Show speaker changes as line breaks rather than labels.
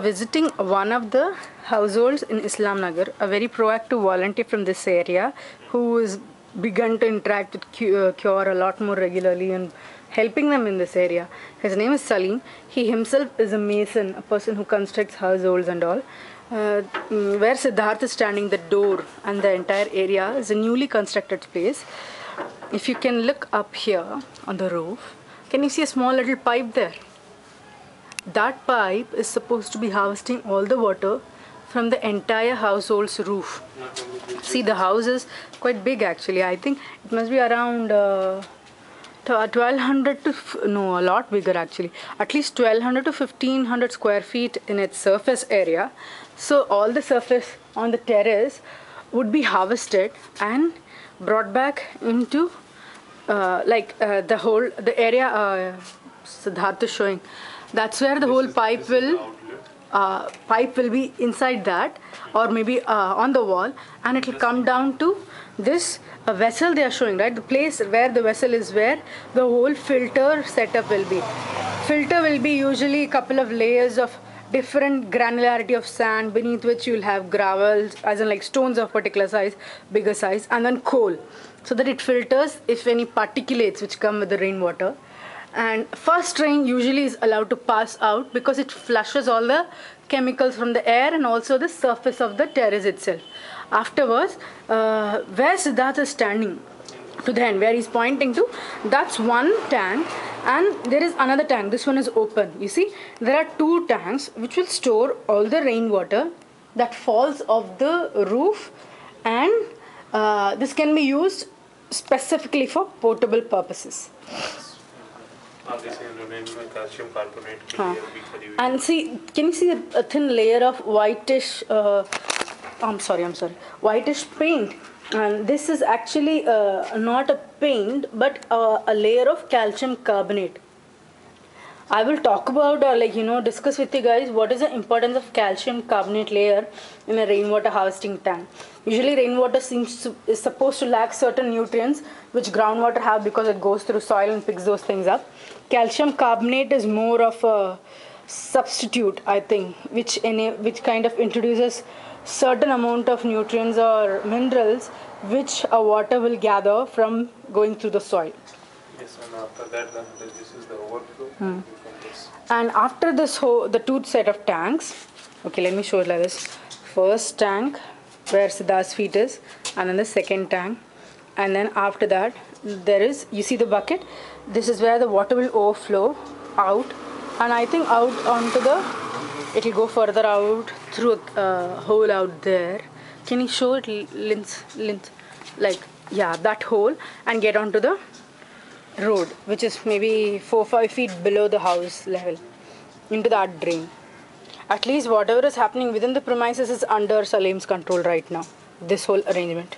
visiting one of the households in Islam Nagar, a very proactive volunteer from this area who has begun to interact with Cure a lot more regularly and helping them in this area. His name is Salim. He himself is a mason, a person who constructs households and all. Where Siddharth is standing, the door and the entire area is a newly constructed place. If you can look up here on the roof, can you see a small little pipe there? That pipe is supposed to be harvesting all the water from the entire household's roof. See, the house is quite big actually. I think it must be around 1200 to, no, a lot bigger actually. At least 1200 to 1500 square feet in its surface area. So all the surface on the terrace would be harvested and brought back into the area Siddharth is showing. That's where the whole pipe will be inside that, or maybe on the wall, and it will come down to this vessel they are showing, right? The place where the vessel is, where the whole filter setup will be. Filter will be usually a couple of layers of different granularity of sand, beneath which you will have gravels, as in like stones of particular size, bigger size, and then coal, so that it filters if any particulates which come with the rainwater. And first rain usually is allowed to pass out because it flushes all the chemicals from the air and also the surface of the terrace itself. Afterwards, where Siddharth is standing to the end, where he's pointing to, that's one tank, and there is another tank. This one is open. You see, there are two tanks which will store all the rainwater that falls off the roof, and this can be used specifically for potable purposes. And see, can you see a thin layer of whitish whitish paint? And this is actually not a paint but a layer of calcium carbonate. I will talk about discuss with you guys what is the importance of calcium carbonate layer in a rainwater harvesting tank. Usually rainwater is supposed to lack certain nutrients which groundwater have because it goes through soil and picks those things up. Calcium carbonate is more of a substitute, I think, which kind of introduces certain amount of nutrients or minerals which a water will gather from going through the soil.
Yes, and after that, this is the overflow.
And after this the two set of tanks, okay, let me show it like this. First tank where Siddharth's feet is, and then the second tank, and then after that there is, you see the bucket, this is where the water will overflow out, and I think out onto it will go further out through a hole out there. Can you show it, length, like, yeah, that hole, and get onto the road, which is maybe 4-5 feet below the house level, into that drain. At least whatever is happening within the premises is under Salim's control right now, this whole arrangement.